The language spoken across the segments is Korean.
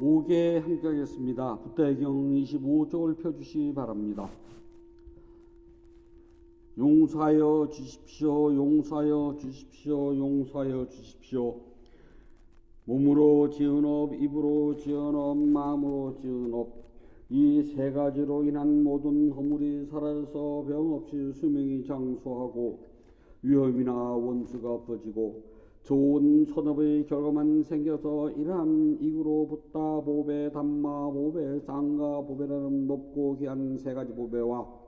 5개 함께 하겠습니다. 부태경 25쪽을 펴주시기 바랍니다. 용서하여 주십시오. 용서하여 주십시오. 용서하여 주십시오. 몸으로 지은 업, 입으로 지은 업, 마음으로 지은 업, 이 세 가지로 인한 모든 허물이 사라져서 병 없이 수명이 장수하고 위험이나 원수가 없어지고 좋은 선업의 결과만 생겨서 이러한 이구로 붓다 보배, 담마 보배, 쌍가 보배라는 높고 귀한 세 가지 보배와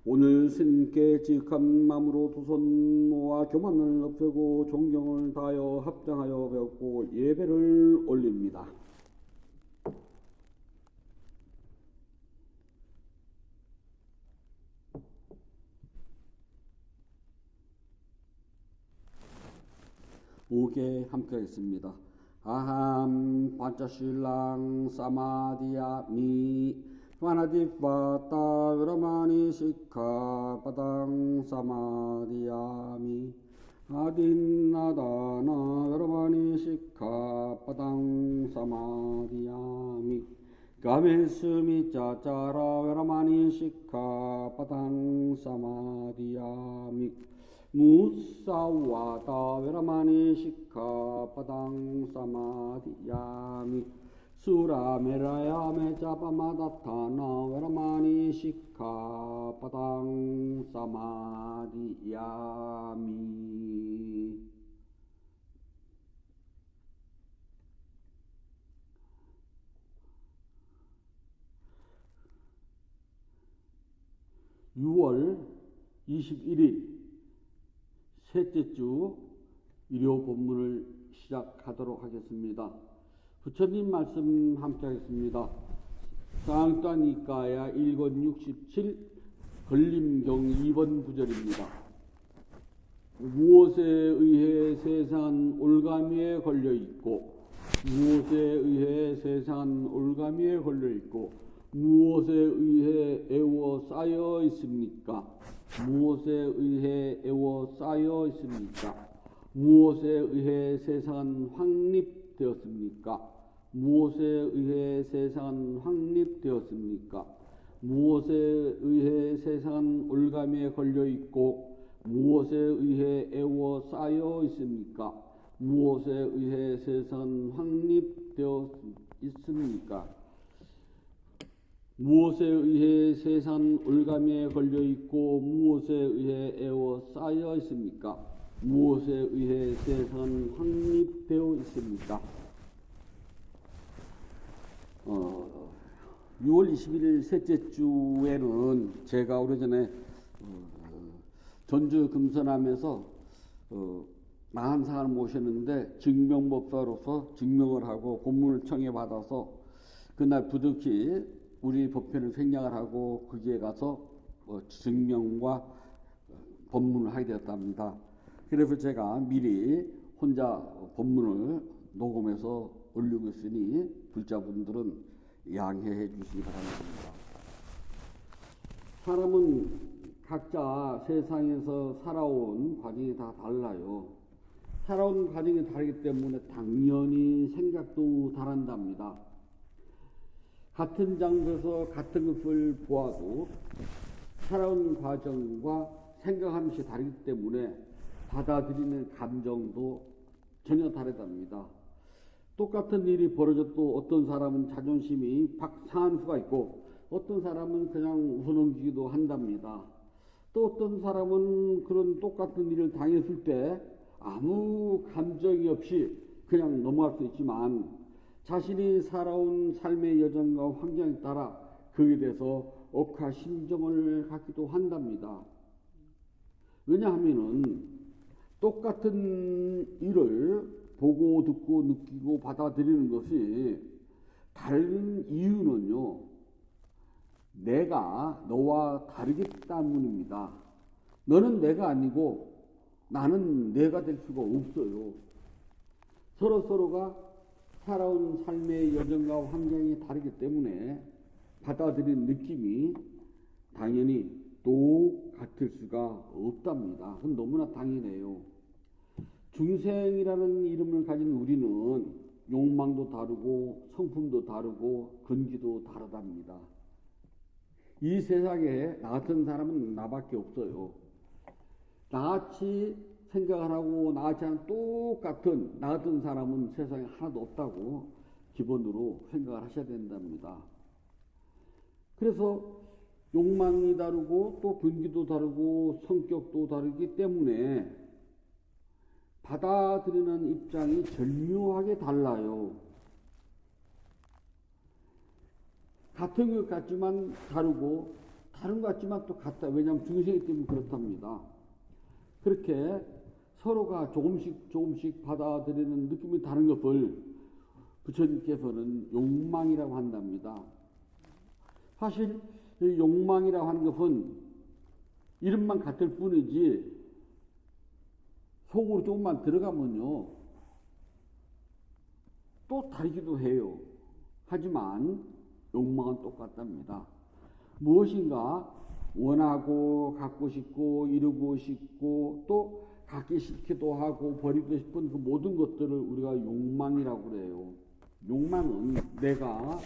오늘 스님께 지극한 마음으로 두 손 모아 교만을 없애고 존경을 다하여 합장하여 배웠고 예배를 올립니다. 오개 함께 하겠습니다. 아함 판차실랑 사마디야미 와나디파타 브라마니 시카 파당 사마디야미 아딘나다나 브라마니 시카 파당 사마디야미 가메스미 짜짜라 브라마니 시카 파당 사마디야미 무사와다 베라마니 시카 파당 사마디야미 수라메라야 메자바마다타나 베라마니 시카 파당 사마디야미. (6월 21일) 셋째 주 일요 본문을 시작하도록 하겠습니다. 부처님 말씀 함께 하겠습니다. 쌍따니까야 1권 67 걸림경 2번 구절입니다. 무엇에 의해 세상은 올가미에 걸려있고 무엇에 의해 세상은 올가미에 걸려있고 무엇에 의해 애워싸여 있습니까? 무엇에 의해 애워싸여 있습니까? 무엇에 의해 세상은 확립되었습니까? 무엇에 의해 세상은 확립되었습니까? 무엇에 의해 세상은 올가미에 걸려있고 무엇에 의해 애워싸여 있습니까? 무엇에 의해 세상은 확립되어 있습니까? 무엇에 의해 세상 올가미에 걸려있고 무엇에 의해 애워싸여 있습니까? 무엇에 의해 세상은 확립되어 있습니까? 6월 21일 셋째 주에는 제가 오래전에 전주 금선암에서 나한 사람을 모셨는데 증명법사로서 증명을 하고 본문을 청해받아서 그날 부득이 우리 법편을 생략을 하고 거기에 가서 증명과 법문을 하게 되었답니다. 그래서 제가 미리 혼자 법문을 녹음해서 올리고 있으니 불자분들은 양해해 주시기 바랍니다. 사람은 각자 세상에서 살아온 과정이 다 달라요. 살아온 과정이 다르기 때문에 당연히 생각도 다른답니다. 같은 장소에서 같은 것을 보아도 살아온 과정과 생각하는 것이 다르기 때문에 받아들이는 감정도 전혀 다르답니다. 똑같은 일이 벌어져도 어떤 사람은 자존심이 상한 수가 있고 어떤 사람은 그냥 웃어넘기기도 한답니다. 또 어떤 사람은 그런 똑같은 일을 당했을 때 아무 감정이 없이 그냥 넘어갈 수 있지만 자신이 살아온 삶의 여정과 환경에 따라 거기에 대해서 억하 심정을 갖기도 한답니다. 왜냐하면은 똑같은 일을 보고 듣고 느끼고 받아들이는 것이 다른 이유는요, 내가 너와 다르기 때문입니다. 너는 내가 아니고 나는 내가 될 수가 없어요. 서로가 살아온 삶의 여정과 환경이 다르기 때문에 받아들이는 느낌이 당연히 똑같을 수가 없답니다. 그건 너무나 당연해요. 중생이라는 이름을 가진 우리는 욕망도 다르고 성품도 다르고 근기도 다르답니다. 이 세상에 나 같은 사람은 나밖에 없어요. 나같이 생각을 하고 나같이 하는 똑같은 나 같은 사람은 세상에 하나도 없다고 기본으로 생각을 하셔야 된답니다. 그래서 욕망이 다르고 또 근기도 다르고 성격도 다르기 때문에 받아들이는 입장이 절묘하게 달라요. 같은 것 같지만 다르고 다른 것 같지만 또 같다. 왜냐하면 중생이기 때문에 그렇답니다. 그렇게 서로가 조금씩 받아들이는 느낌이 다른 것을 부처님께서는 욕망이라고 한답니다. 사실 욕망이라고 하는 것은 이름만 같을 뿐이지 속으로 조금만 들어가면요 또 다르기도 해요. 하지만 욕망은 똑같답니다. 무엇인가 원하고 갖고 싶고 이루고 싶고 또 갖기 싫기도 하고 버리고 싶은 그 모든 것들을 우리가 욕망이라고 그래요. 욕망은 내가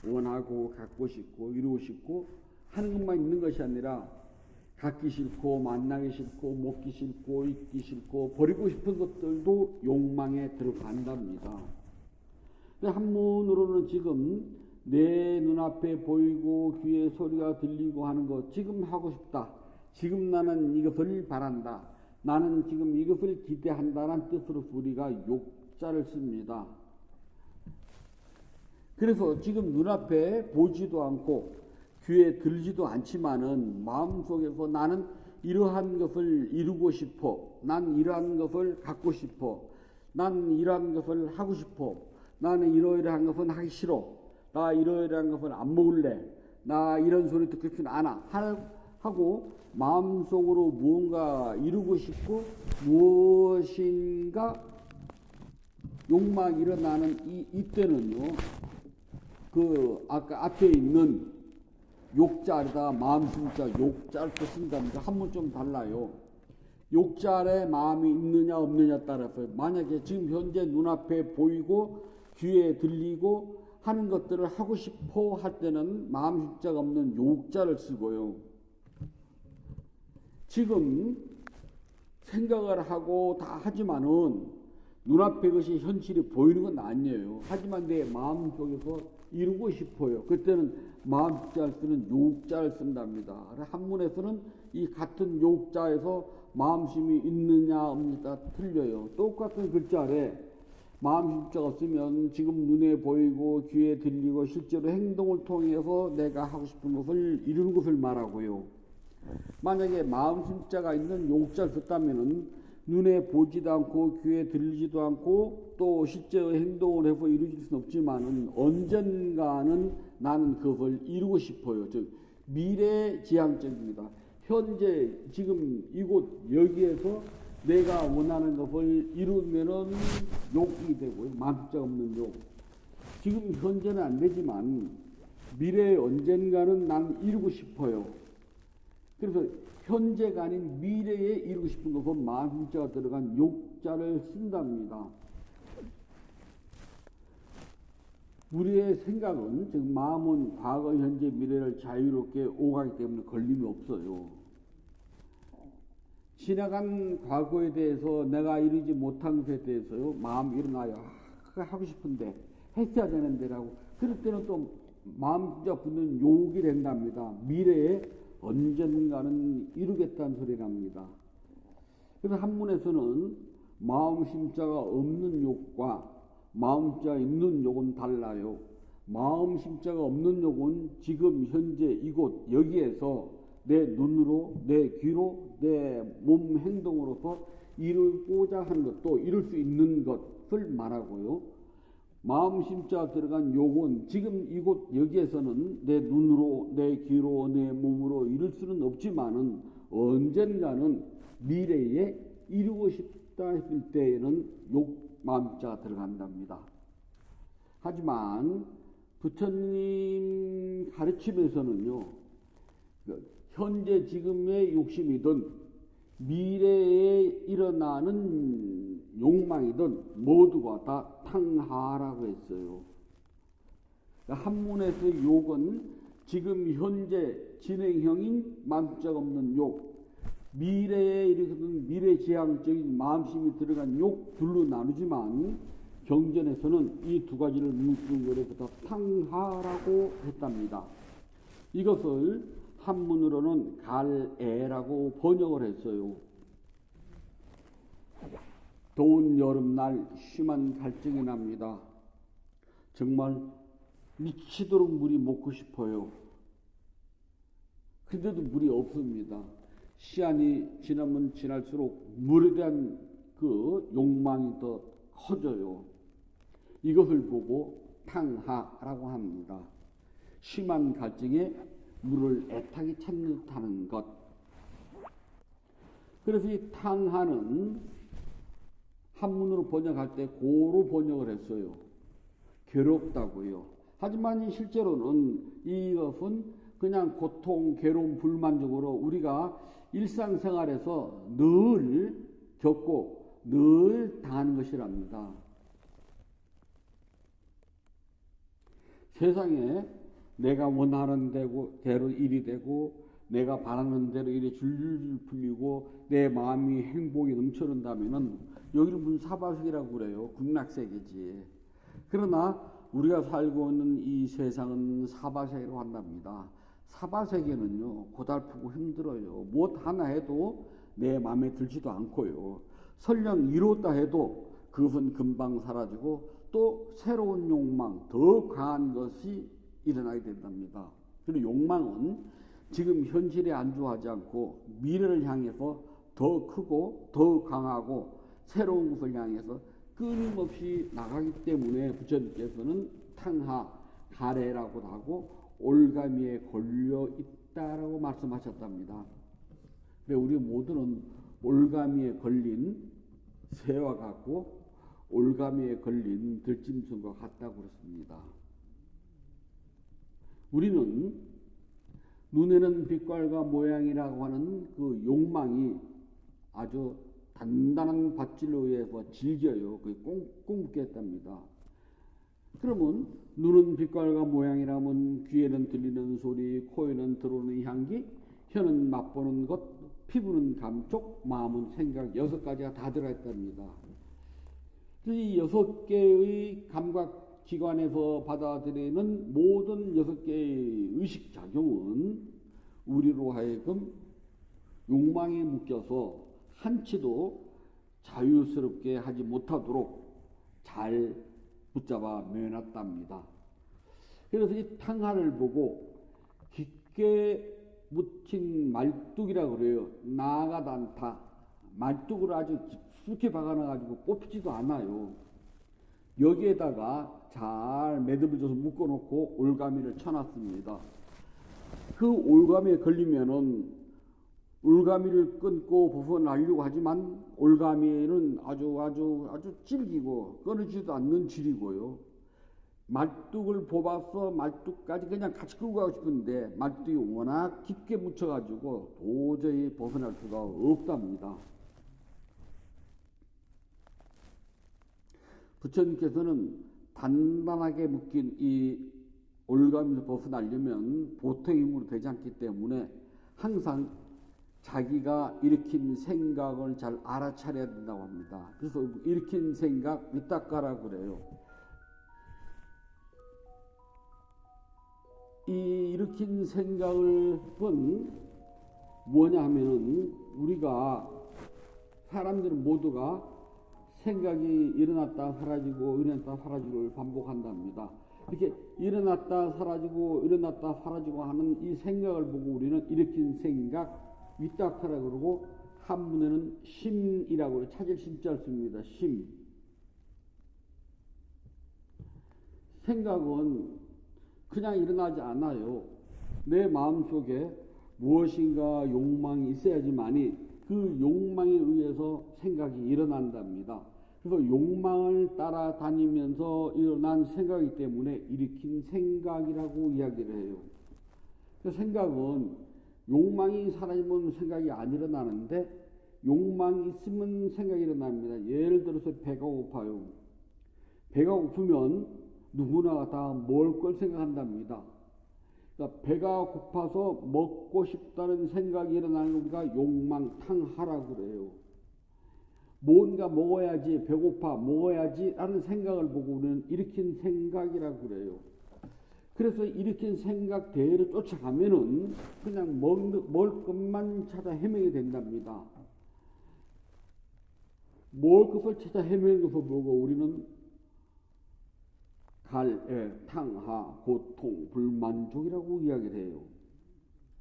원하고 갖고 싶고 이루고 싶고 하는 것만 있는 것이 아니라 갖기 싫고 만나기 싫고 먹기 싫고 입기 싫고 버리고 싶은 것들도 욕망에 들어간답니다. 한문으로는 지금 내 눈앞에 보이고 귀에 소리가 들리고 하는 것 지금 하고 싶다. 지금 나는 이것을 바란다. 나는 지금 이것을 기대한다는 뜻으로 우리가 욕자를 씁니다. 그래서 지금 눈앞에 보지도 않고 귀에 들지도 않지만은 마음속에서 나는 이러한 것을 이루고 싶어. 난 이러한 것을 갖고 싶어. 난 이러한 것을 하고 싶어. 나는 이러이러한 것은 하기 싫어. 나 이러이러한 것을 안 먹을래. 나 이런 소리 듣고 싶진 않아. 하고 마음속으로 무언가 이루고 싶고 무엇인가 욕망이 일어나는 이때는요. 그 아까 앞에 있는 욕자에다 마음심자 욕자를 또 쓴답니다. 한문 좀 달라요. 욕자에 마음이 있느냐 없느냐 따라서 만약에 지금 현재 눈앞에 보이고 귀에 들리고 하는 것들을 하고 싶어 할 때는 마음심자가 없는 욕자를 쓰고요. 지금 생각을 하고 다 하지만은 눈앞에 그것이 현실이 보이는 건 아니에요. 하지만 내 마음속에서 이루고 싶어요. 그때는 마음자를 쓰는 욕자를 쓴답니다. 한문에서는 이 같은 욕자에서 마음심이 있느냐 없느냐 틀려요. 똑같은 글자 아래 마음심자가 없으면 지금 눈에 보이고 귀에 들리고 실제로 행동을 통해서 내가 하고 싶은 것을 이루는 것을 말하고요. 만약에 마음심자가 있는 욕자를 썼다면은 눈에 보지도 않고 귀에 들리지도 않고 또 실제로 행동을 해서 이루어질 수는 없지만은 언젠가는 나는 그것을 이루고 싶어요. 즉 미래지향적입니다. 현재 지금 이곳 여기에서 내가 원하는 것을 이루면은 욕이 되고요. 마음심자가 없는 욕. 지금 현재는 안 되지만 미래에 언젠가는 나는 이루고 싶어요. 그래서 현재가 아닌 미래에 이루고 싶은 것은 마음심자가 들어간 욕자를 쓴답니다. 우리의 생각은, 즉 마음은 과거, 현재, 미래를 자유롭게 오가기 때문에 걸림이 없어요. 지나간 과거에 대해서 내가 이루지 못한 것에 대해서요, 마음이 일어나요. 그거 하고 싶은데 했어야 되는데라고. 그럴 때는 또 마음심자가 붙는 욕이 된답니다. 미래에 언젠가는 이루겠다는 소리랍니다. 그래서 한문에서는 마음심자가 없는 욕과 마음심자가 있는 욕은 달라요. 마음심자가 없는 욕은 지금 현재 이곳 여기에서 내 눈으로 내 귀로 내 몸 행동으로서 이루고자 하는 것도 이룰 수 있는 것을 말하고요. 마음심자가 들어간 욕은 지금 이곳 여기에서는 내 눈으로 내 귀로 내 몸으로 이룰 수는 없지만은 언젠가는 미래에 이루고 싶다 했을 때에는 욕 마음심자가 들어간답니다. 하지만 부처님 가르침에서는요, 현재 지금의 욕심이든 미래에 일어나는 욕망이든 모두가 다 탕하라고 했어요. 한문에서 욕은 지금 현재 진행형인 만자가 없는 욕, 미래에 일으키는 미래지향적인 마음심이 들어간 욕 둘로 나누지만 경전에서는 이 두 가지를 뭉뚱그려서 탕하라고 했답니다. 이것을 한문으로는 갈애라고 번역을 했어요. 더운 여름날 심한 갈증이 납니다. 정말 미치도록 물이 먹고 싶어요. 근데도 물이 없습니다. 시간이 지나면 지날수록 물에 대한 그 욕망이 더 커져요. 이것을 보고 탕하라고 합니다. 심한 갈증에 물을 애타게 찾는 듯하는 것. 그래서 이 탕하는 한문으로 번역할 때 고로 번역을 했어요. 괴롭다고요. 하지만 실제로는 이것은 그냥 고통, 괴로움, 불만족으로 우리가 일상생활에서 늘 겪고 늘 당하는 것이랍니다. 세상에 내가 원하는 대로 일이 되고 내가 바라는 대로 일이 줄줄 풀리고 내 마음이 행복이 넘쳐난다면은 여기는 무슨 사바세계라고 그래요. 극락세계지. 그러나 우리가 살고 있는 이 세상은 사바세계로 한답니다. 사바세계는요 고달프고 힘들어요. 무엇 하나 해도 내 마음에 들지도 않고요. 설령 이뤘다 해도 그것은 금방 사라지고 또 새로운 욕망, 더 강한 것이 일어나게 된답니다. 그리고 욕망은 지금 현실에 안주하지 않고 미래를 향해서 더 크고 더 강하고 새로운 것을 향해서 끊임없이 나가기 때문에 부처님께서는 탕하, 가래라고도 하고 올가미에 걸려 있다라고 말씀하셨답니다. 우리 모두는 올가미에 걸린 새와 같고 올가미에 걸린 들짐승과 같다고 그랬습니다. 우리는 눈에는 빛깔과 모양이라고 하는 그 욕망이 아주 단단한 밧줄로 의해서 질겨요. 그게 꽁꽁 묶였답니다. 그러면 눈은 빛깔과 모양이라면 귀에는 들리는 소리, 코에는 들어오는 향기, 혀는 맛보는 것, 피부는 감촉, 마음은 생각, 6가지가 다 들어있답니다. 이 6개의 감각기관에서 받아들이는 모든 6개의 의식작용은 우리로 하여금 욕망에 묶여서 한치도 자유스럽게 하지 못하도록 잘 붙잡아 매놨답니다. 그래서 이 탕하를 보고 깊게 묻힌 말뚝이라고 그래요. 나가단타. 말뚝을 아주 깊숙이 박아놔가지고 뽑히지도 않아요. 여기에다가 잘 매듭을 줘서 묶어놓고 올가미를 쳐놨습니다. 그 올가미에 걸리면은 올가미를 끊고 벗어나려고 하지만 올가미는 아주 질기고 끊어지지도 않는 질이고요. 말뚝을 뽑아서 말뚝까지 그냥 같이 끌고 가고 싶은데 말뚝이 워낙 깊게 묻혀가지고 도저히 벗어날 수가 없답니다. 부처님께서는 단단하게 묶인 이 올가미에서 벗어나려면 보통의 힘으로 되지 않기 때문에 항상 자기가 일으킨 생각을 잘 알아차려야 된다고 합니다. 그래서 일으킨 생각 위닦아라고 그래요. 이 일으킨 생각은 뭐냐 하면은 우리가 사람들은 모두가 생각이 일어났다 사라지고 일어났다 사라지고를 반복한답니다. 이렇게 일어났다 사라지고 일어났다 사라지고 하는 이 생각을 보고 우리는 일으킨 생각 위닦아라 그러고 한문에는 심이라고 찾을 심자를 씁니다. 심. 생각은 그냥 일어나지 않아요. 내 마음속에 무엇인가 욕망이 있어야지만이 그 욕망에 의해서 생각이 일어난답니다. 그래서 욕망을 따라다니면서 일어난 생각이기 때문에 일으킨 생각이라고 이야기를 해요. 그 생각은 욕망이 사라지면 생각이 안 일어나는데 욕망이 있으면 생각이 일어납니다. 예를 들어서 배가 고파요. 배가 고프면 누구나 다 먹을 걸 생각한답니다. 그러니까 배가 고파서 먹고 싶다는 생각이 일어나는 걸 우리가 욕망탕하라고 그래요. 뭔가 먹어야지, 배고파 먹어야지 라는 생각을 보고 우리는 일으킨 생각이라고 그래요. 그래서 일으킨 생각대로 쫓아가면은 그냥 먹을 것만 찾아 헤매게 된답니다. 먹을 것을 찾아 헤매는 것을 보고 우리는 갈애, 탕하, 고통, 불만족이라고 이야기를 해요.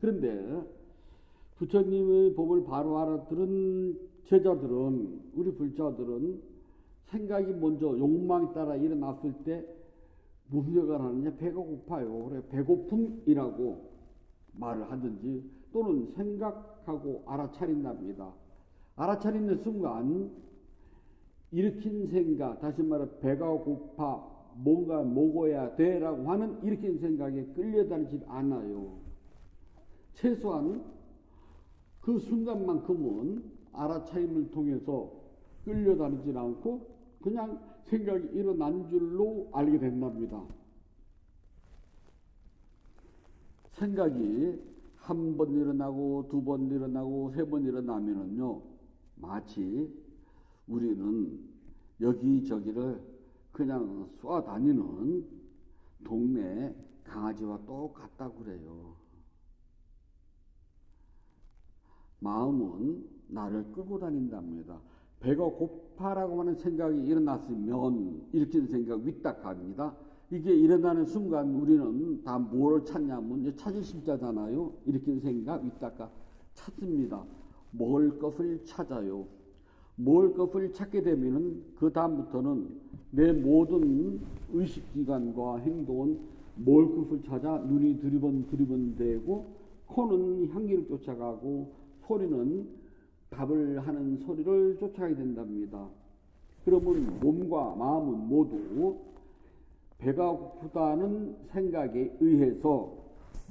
그런데 부처님의 법을 바로 알아들은 제자들은, 우리 불자들은 생각이 먼저 욕망에 따라 일어났을 때 무슨 생각을 하느냐? 배가 고파요. 그래, 배고픔이라고 말을 하든지 또는 생각하고 알아차린답니다. 알아차리는 순간 일으킨 생각, 다시 말해 배가 고파 뭔가 먹어야 돼라고 하는 일으킨 생각에 끌려다니지 않아요. 최소한 그 순간만큼은 알아차림을 통해서 끌려다니지 않고 그냥 생각이 일어난 줄로 알게 된답니다. 생각이 한 번 일어나고 두 번 일어나고 세 번 일어나면은요, 마치 우리는 여기저기를 그냥 쏘아다니는 동네 강아지와 똑같다고 그래요. 마음은 나를 끌고 다닌답니다. 배가 고파라고 하는 생각이 일어났으면 일으킨 생각 위딱합니다. 이게 일어나는 순간 우리는 다 뭐를 찾냐면 찾을 심자잖아요. 일으킨 생각 위딱가 찾습니다. 먹을 것을 찾아요. 먹을 것을 찾게 되면은 그 다음부터는 내 모든 의식기관과 행동은 먹을 것을 찾아 눈이 두리번되고 코는 향기를 쫓아가고 소리는 답을 하는 소리를 쫓아가게 된답니다. 그러면 몸과 마음은 모두 배가 고프다는 생각에 의해서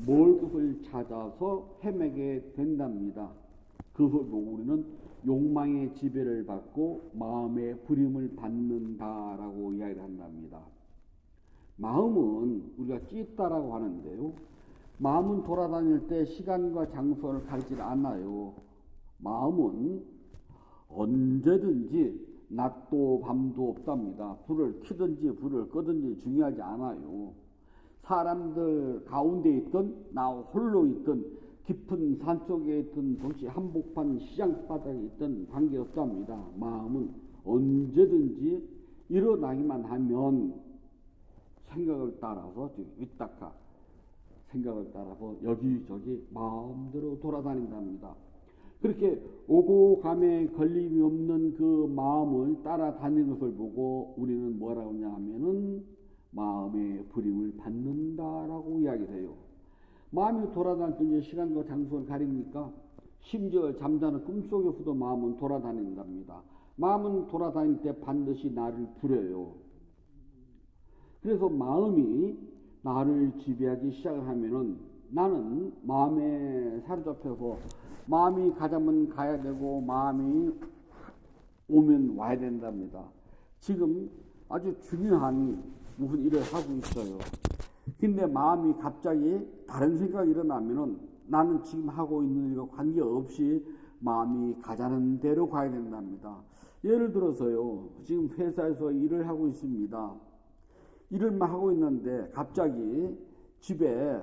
먹을 것을 찾아서 헤매게 된답니다. 그걸 보고 우리는 욕망의 지배를 받고 마음의 부림을 받는다라고 이야기를 한답니다. 마음은 우리가 찢다라고 하는데요. 마음은 돌아다닐 때 시간과 장소를 가리지 않아요. 마음은 언제든지 낮도 밤도 없답니다. 불을 켜든지 불을 끄든지 중요하지 않아요. 사람들 가운데 있든 나 홀로 있든 깊은 산속에 있든 도시 한복판 시장바닥에 있든 관계없답니다. 마음은 언제든지 일어나기만 하면 생각을 따라서 위딱하 생각을 따라서 여기저기 마음대로 돌아다닌답니다. 그렇게 오고 감에 걸림이 없는 그 마음을 따라다니는 것을 보고 우리는 뭐라고 하냐 하면은 마음의 부림을 받는다라고 이야기를 해요. 마음이 돌아다닐 때 이제 시간과 장소를 가립니까? 심지어 잠자는 꿈속에서도 마음은 돌아다닌답니다. 마음은 돌아다닐 때 반드시 나를 부려요. 그래서 마음이 나를 지배하기 시작을 하면은 나는 마음에 사로잡혀서 마음이 가자면 가야 되고 마음이 오면 와야 된답니다. 지금 아주 중요한 무슨 일을 하고 있어요. 근데 마음이 갑자기 다른 생각이 일어나면은 나는 지금 하고 있는 일과 관계없이 마음이 가자는 대로 가야 된답니다. 예를 들어서요. 지금 회사에서 일을 하고 있습니다. 일을만 하고 있는데 갑자기 집에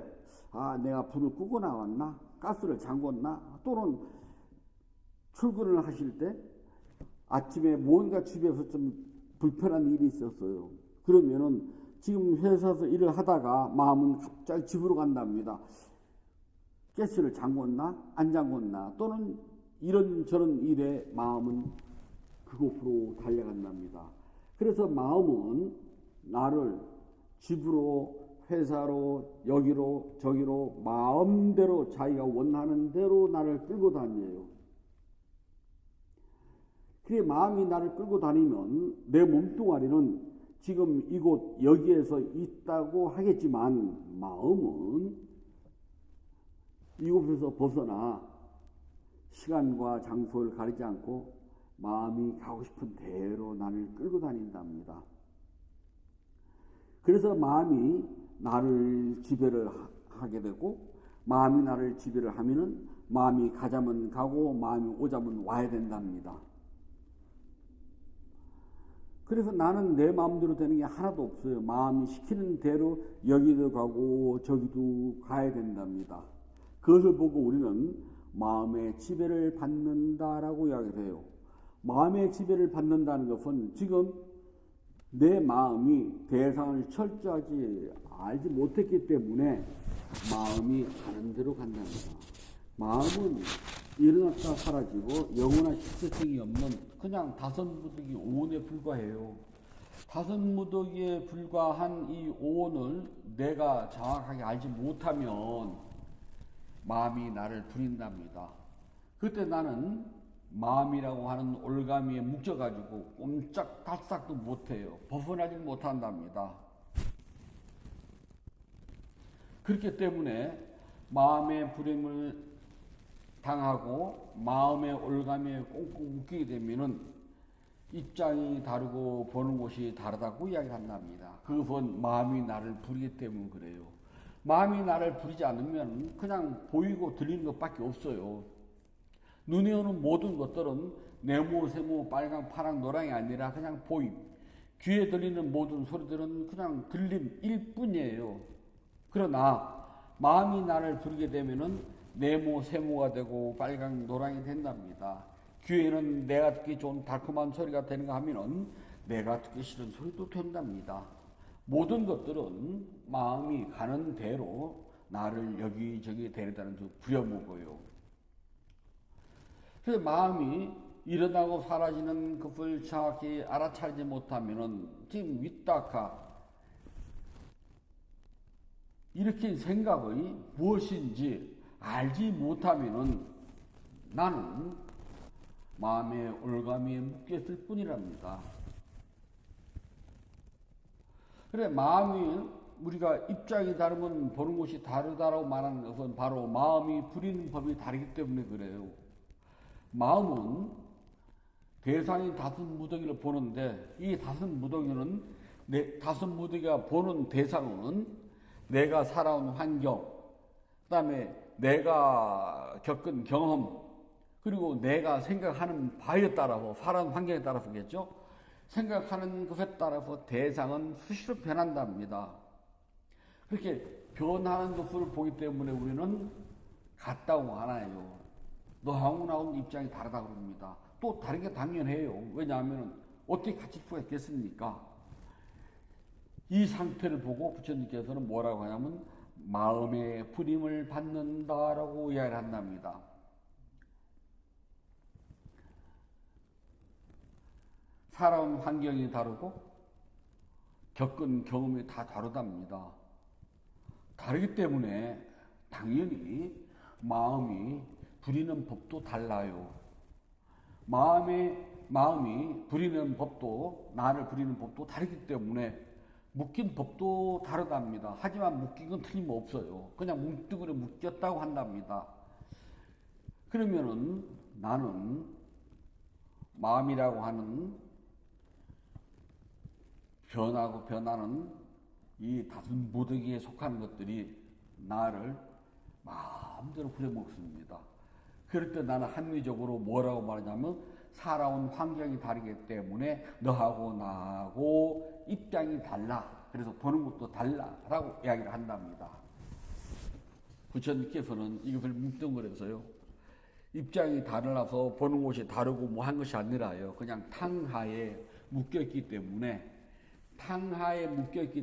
내가 불을 끄고 나왔나? 가스를 잠궜나? 또는 출근을 하실 때 아침에 뭔가 집에서 좀 불편한 일이 있었어요. 그러면은 지금 회사에서 일을 하다가 마음은 갑자기 집으로 간답니다. 가스를 잠궜나? 안 잠궜나? 또는 이런저런 일에 마음은 그곳으로 달려간답니다. 그래서 마음은 나를 집으로 회사로 여기로 저기로 마음대로 자기가 원하는 대로 나를 끌고 다녀요. 그래 마음이 나를 끌고 다니면 내 몸뚱아리는 지금 이곳 여기에서 있다고 하겠지만 마음은 이곳에서 벗어나 시간과 장소를 가리지 않고 마음이 가고 싶은 대로 나를 끌고 다닌답니다. 그래서 마음이 나를 지배를 하게 되고, 마음이 나를 지배를 하면은 마음이 가자면 가고 마음이 오자면 와야 된답니다. 그래서 나는 내 마음대로 되는 게 하나도 없어요. 마음이 시키는 대로 여기도 가고 저기도 가야 된답니다. 그것을 보고 우리는 마음의 지배를 받는다라고 이야기를 해요. 마음의 지배를 받는다는 것은 지금 내 마음이 대상을 철저하게 알지 못했기 때문에 마음이 가는 대로 간답니다. 마음은 일어났다 사라지고 영원한 실체성이 없는 그냥 다섯무더기 오온에 불과해요. 다섯무더기에 불과한 이 오온을 내가 정확하게 알지 못하면 마음이 나를 부린답니다. 그때 나는 마음이라고 하는 올가미에 묵혀가지고 꼼짝달싹도 못해요. 벗어나지 못한답니다. 그렇기 때문에 마음의 불임을 당하고 마음의 올가미에 꽁꽁 묶이게 되면은 입장이 다르고 보는 곳이 다르다고 이야기한답니다. 그것은 마음이 나를 부리기 때문에 그래요. 마음이 나를 부리지 않으면 그냥 보이고 들리는 것밖에 없어요. 눈에 오는 모든 것들은 네모, 세모, 빨강, 파랑, 노랑이 아니라 그냥 보임. 귀에 들리는 모든 소리들은 그냥 들림일 뿐이에요. 그러나 마음이 나를 부리게 되면은 네모, 세모가 되고 빨강, 노랑이 된답니다. 귀에는 내가 듣기 좋은 달콤한 소리가 되는가 하면은 내가 듣기 싫은 소리도 된답니다. 모든 것들은 마음이 가는 대로 나를 여기저기 데려다니면서 부려먹어요. 그래서 마음이 일어나고 사라지는 것을 정확히 알아차리지 못하면은 지금 위탁하 일으킨 생각의 무엇인지 알지 못하면은 나는 마음의 올가미에 묶였을 뿐이랍니다. 그래, 마음이 우리가 입장이 다르면 보는 것이 다르다라고 말하는 것은 바로 마음이 부리는 법이 다르기 때문에 그래요. 마음은 대상인 다섯무더기를 보는데 이 다섯무더기는 다섯무더기가 보는 대상은 내가 살아온 환경, 그다음에 내가 겪은 경험, 그리고 내가 생각하는 바에 따라서 살아온 환경에 따라서겠죠. 생각하는 것에 따라서 대상은 수시로 변한답니다. 그렇게 변하는 것을 보기 때문에 우리는 같다고 하나요. 너하고 나온 입장이 다르다고 합니다. 또 다른 게 당연해요. 왜냐하면 어떻게 같일 수가 있겠습니까? 이 상태를 보고 부처님께서는 뭐라고 하냐면 마음의 부림을 받는다라고 이야기를 한답니다. 살아온 환경이 다르고 겪은 경험이 다 다르답니다. 다르기 때문에 당연히 마음이 부리는 법도 달라요. 마음이 부리는 법도, 나를 부리는 법도 다르기 때문에 묶인 법도 다르답니다. 하지만 묶인 건 틀림없어요. 그냥 뭉뚱그려 묶였다고 한답니다. 그러면은 나는 마음이라고 하는 변하고 변하는 이 다섯무더기에 속하는 것들이 나를 마음대로 부려먹습니다. 그럴 때 나는 합리적으로 뭐라고 말하냐면 살아온 환경이 다르기 때문에 너하고 나하고 입장이 달라. 그래서 보는 것도 달라라고 이야기를 한답니다. 부처님께서는 이것을 뭉뚱그려서요. 입장이 달라서 보는 것이 다르고 뭐 한 것이 아니라요. 그냥 탕하에 묶였기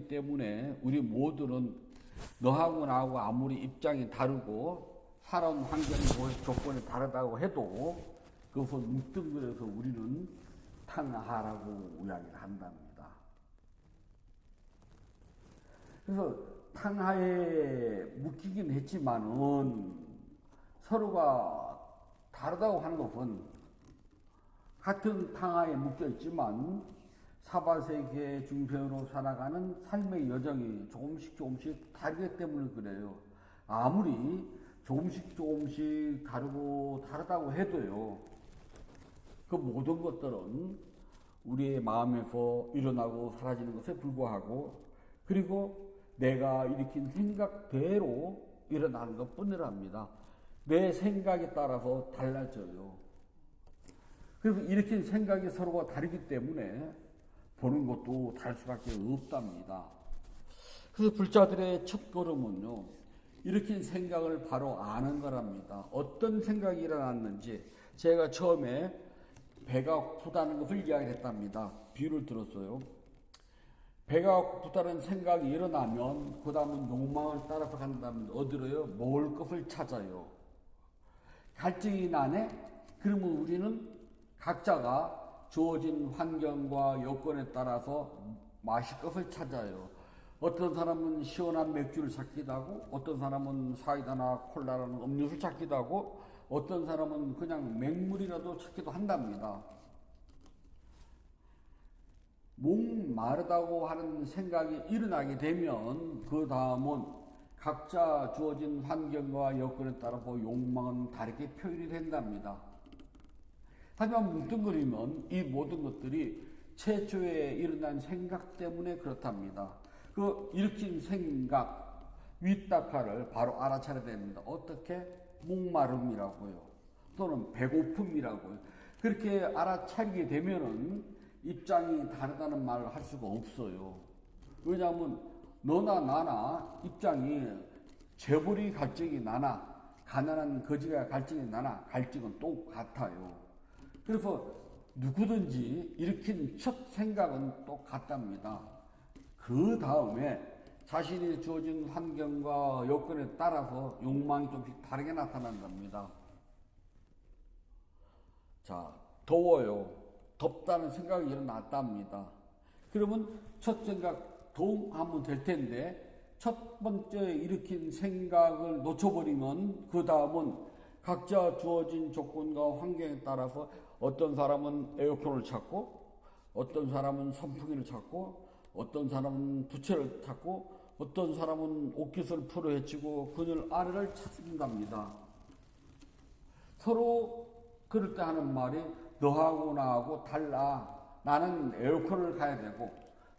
때문에 우리 모두는 너하고 나하고 아무리 입장이 다르고 살아온 환경이 조건이 다르다고 해도 그것을 뭉뚱그려서 우리는 탕하라고 이야기를 한답니다. 그래서 탕하에 묶이긴 했지만은 서로가 다르다고 하는 것은 같은 탕하에 묶여 있지만 사바세계 중생으로 살아가는 삶의 여정이 조금씩 다르기 때문에 그래요. 아무리 조금씩 조금씩 다르고 다르다고 해도요, 그 모든 것들은 우리의 마음에서 일어나고 사라지는 것에 불과하고, 그리고 내가 일으킨 생각대로 일어나는 것 뿐이랍니다. 내 생각에 따라서 달라져요. 그래서 일으킨 생각이 서로가 다르기 때문에 보는 것도 다를 수밖에 없답니다. 그래서 불자들의 첫 걸음은요, 일으킨 생각을 바로 아는 거랍니다. 어떤 생각이 일어났는지. 제가 처음에 배가 고프다는 것을 이야기했답니다. 비유를 들었어요. 배가 고프다는 생각이 일어나면 그 다음은 욕망을 따라서 간다면 어디로요? 먹을 것을 찾아요. 갈증이 나네? 그러면 우리는 각자가 주어진 환경과 여건에 따라서 마실 것을 찾아요. 어떤 사람은 시원한 맥주를 찾기도 하고, 어떤 사람은 사이다나 콜라라는 음료수를 찾기도 하고, 어떤 사람은 그냥 맹물이라도 찾기도 한답니다. 목마르다고 하는 생각이 일어나게 되면 그 다음은 각자 주어진 환경과 여건에 따라서 욕망은 다르게 표현이 된답니다. 하지만 뭉뚱그리면 이 모든 것들이 최초에 일어난 생각 때문에 그렇답니다. 그 일으킨 생각, 윗다카를 바로 알아차려야 됩니다. 어떻게? 목마름이라고요. 또는 배고픔이라고요. 그렇게 알아차리게 되면은 입장이 다르다는 말을 할 수가 없어요. 왜냐하면 너나 나나 입장이 재벌이 갈증이 나나 가난한 거지가 갈증이 나나 갈증은 똑같아요. 그래서 누구든지 일으킨 첫 생각은 똑같답니다. 그 다음에 자신이 주어진 환경과 여건에 따라서 욕망이 좀씩 다르게 나타난답니다. 자, 더워요. 덥다는 생각이 일어났답니다. 그러면 첫 생각 도움하면 될 텐데 첫 번째 일으킨 생각을 놓쳐버리면 그 다음은 각자 주어진 조건과 환경에 따라서 어떤 사람은 에어컨을 찾고, 어떤 사람은 선풍기를 찾고, 어떤 사람은 부채를 찾고, 어떤 사람은 옷깃을 풀어 헤치고 그늘 아래를 찾는답니다. 서로 그럴 때 하는 말이 너하고 나하고 달라. 나는 에어컨을 가야 되고,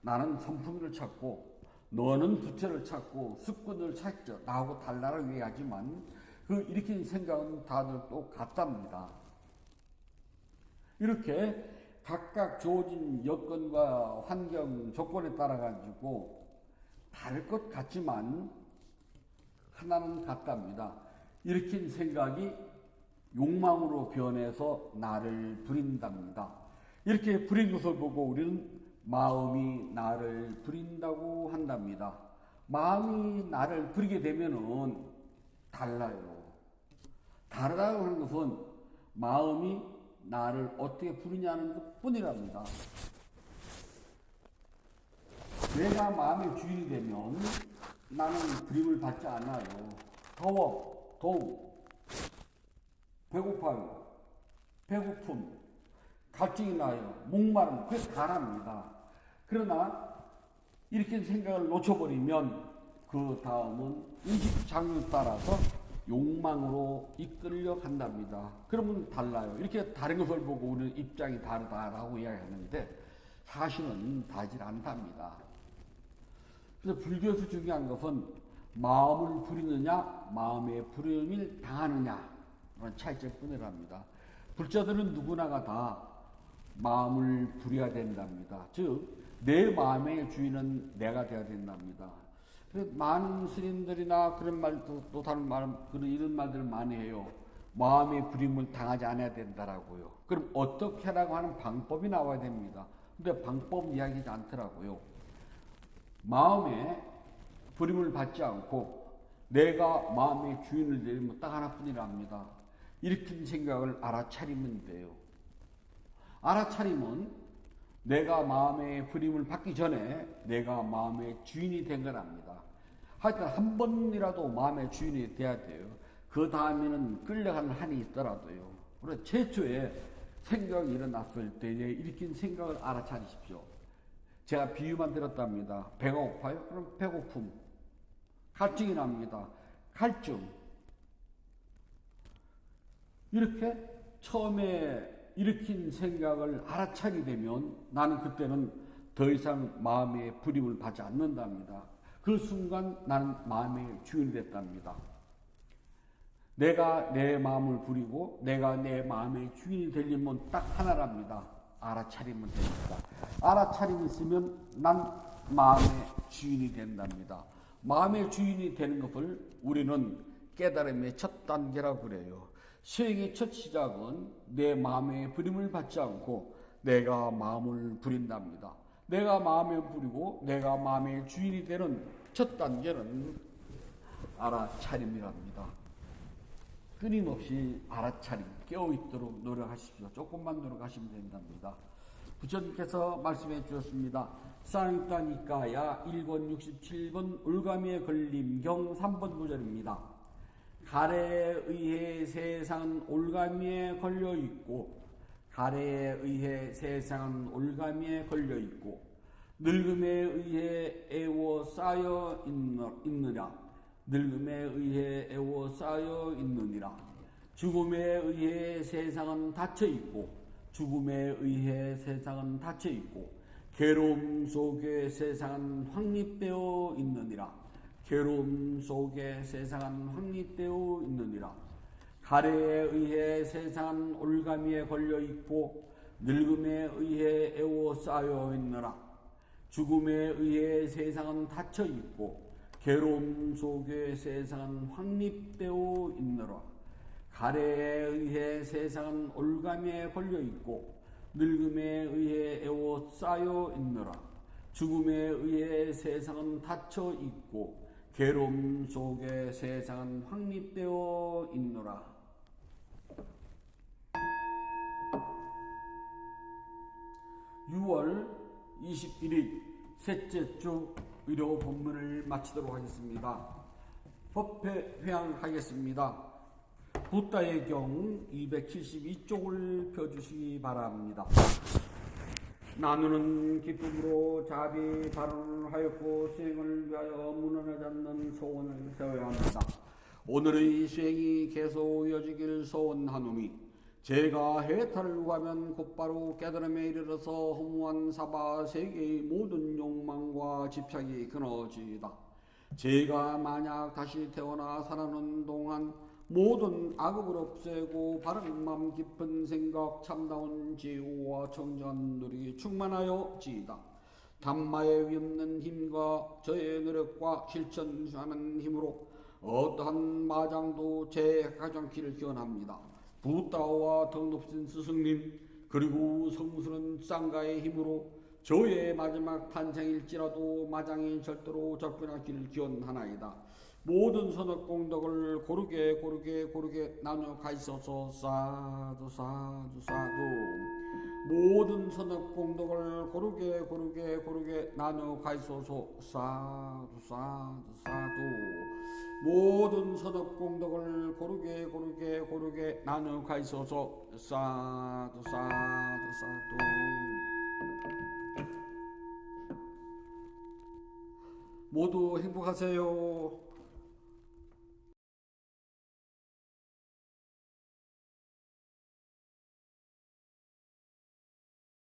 나는 선풍기를 찾고, 너는 부채를 찾고 습관을 찾죠. 나하고 달라를 얘기하지만 그 일으킨 생각은 다들 똑같답니다. 이렇게 각각 주어진 여건과 환경, 조건에 따라 가지고 다를 것 같지만 하나는 같답니다. 일으킨 생각이 욕망으로 변해서 나를 부린답니다. 이렇게 부린 것을 보고 우리는 마음이 나를 부린다고 한답니다. 마음이 나를 부리게 되면은 달라요. 다르다고 하는 것은 마음이 나를 어떻게 부르냐는 것 뿐이랍니다. 내가 마음의 주인이 되면 나는 부림을 받지 않아요. 더워, 배고파요, 배고픔, 갈증이 나요, 목마름, 그게 다랍니다. 그러나 이렇게 생각을 놓쳐버리면 그 다음은 인식장애에 따라서 욕망으로 이끌려 간답니다. 그러면 달라요. 이렇게 다른 것을 보고 우리는 입장이 다르다라고 이야기하는데 사실은 다르지 않답니다. 그래서 불교에서 중요한 것은 마음을 부리느냐, 마음의 부름을 당하느냐 그런 차이점뿐이랍니다. 불자들은 누구나가 다 마음을 부려야 된답니다. 즉, 내 마음의 주인은 내가 되어야 된답니다. 많은 스님들이나 그런 말도 또 다른 말, 그런 이런 말들을 많이 해요. 마음의 부림을 당하지 않아야 된다라고요. 그럼 어떻게 하라고 하는 방법이 나와야 됩니다. 근데 방법 이야기하지 않더라고요. 마음에 부림을 받지 않고 내가 마음의 주인을 내리면 딱 하나뿐이랍니다. 일으킨 생각을 알아차리면 돼요. 알아차리면 내가 마음의 부림을 받기 전에 내가 마음의 주인이 된 거랍니다. 하여튼 한 번이라도 마음의 주인이 돼야 돼요. 그 다음에는 끌려가는 한이 있더라도요. 그래서 최초에 생각이 일어났을 때에 일으킨 생각을 알아차리십시오. 제가 비유만 들었답니다. 배가 고파요? 그럼 배고픔. 갈증이 납니다. 갈증. 이렇게 처음에 일으킨 생각을 알아차게 되면 나는 그때는 더 이상 마음의 부림을 받지 않는답니다. 그 순간 나는 마음의 주인이 됐답니다. 내가 내 마음을 부리고 내가 내 마음의 주인이 되려면 딱 하나랍니다. 알아차리면 됩니다. 알아차림이 있으면 난 마음의 주인이 된답니다. 마음의 주인이 되는 것을 우리는 깨달음의 첫 단계라고 그래요. 수행의 첫 시작은 내 마음의 부림을 받지 않고 내가 마음을 부린답니다. 내가 마음을 부리고 내가 마음의 주인이 되는 첫 단계는 알아차림이랍니다. 끊임없이 알아차림, 깨어있도록 노력하십시오. 조금만 노력하시면 된답니다. 부처님께서 말씀해 주셨습니다. 쌍익다니까야 1권 67번 올가미의 걸림경 3번 구절입니다. 가래에 의해 세상은 올가미에 걸려있고 가래에 의해 세상은 올가미에 걸려있고 늙음에 의해 애워싸여 있느라 늙음에 의해 애워싸여 있느니라. 죽음에 의해 세상은 닫혀있고 죽음에 의해 세상은 닫혀있고 괴로움 속에 세상은 확립되어 있느니라. 괴로움 속에 세상은 확립되어 있느니라. 가래에 의해 세상은 올가미에 걸려있고 늙음에 의해 애워싸여 있느라. 죽음에 의해 세상은 닫혀있고 괴로움 속에 세상은 확립되어 있느라. 가래에 의해 세상은 올가미에 걸려있고 늙음에 의해 애워싸여 있느라. 죽음에 의해 세상은 닫혀있고 괴로움 속에 세상은 확립되어 있느라. 6월 21일 셋째 주 의료 본문을 마치도록 하겠습니다. 법회 회향하겠습니다. 붓다의 경 272쪽을 펴주시기 바랍니다. 나누는 기쁨으로 자비 발언을 하였고 수행을 위하여 무너지지 않는 소원을 세워야 합니다. 오늘의 수행이 계속 이어지길 소원하노니 제가 해탈을 구하면 곧바로 깨달음에 이르러서 허무한 사바 세계의 모든 욕망과 집착이 끊어지이다. 제가 만약 다시 태어나 살아오는 동안 모든 악업을 없애고 바른 마음 깊은 생각 참다운 지혜와 청정한 노력이 충만하여 지이다. 담마에 위없는 힘과 저의 노력과 실천하는 힘으로 어떠한 마장도 제약하지 않기를 기원합니다. 부다와 더 높은 스승님 그리고 성스러운 쌍가의 힘으로 저의 마지막 탄생일지라도 마장이 절대로 접근하기를 기원하나이다. 모든 선업공덕을 고르게 나누어 가시소서. 사두 사두 사두. 모든 선업공덕을 고르게 나누어 가시소서. 사두 사두 사두. 모든 선업공덕을 고르게 나누어 가시소서. 사두 사두 사두. 모두 행복하세요.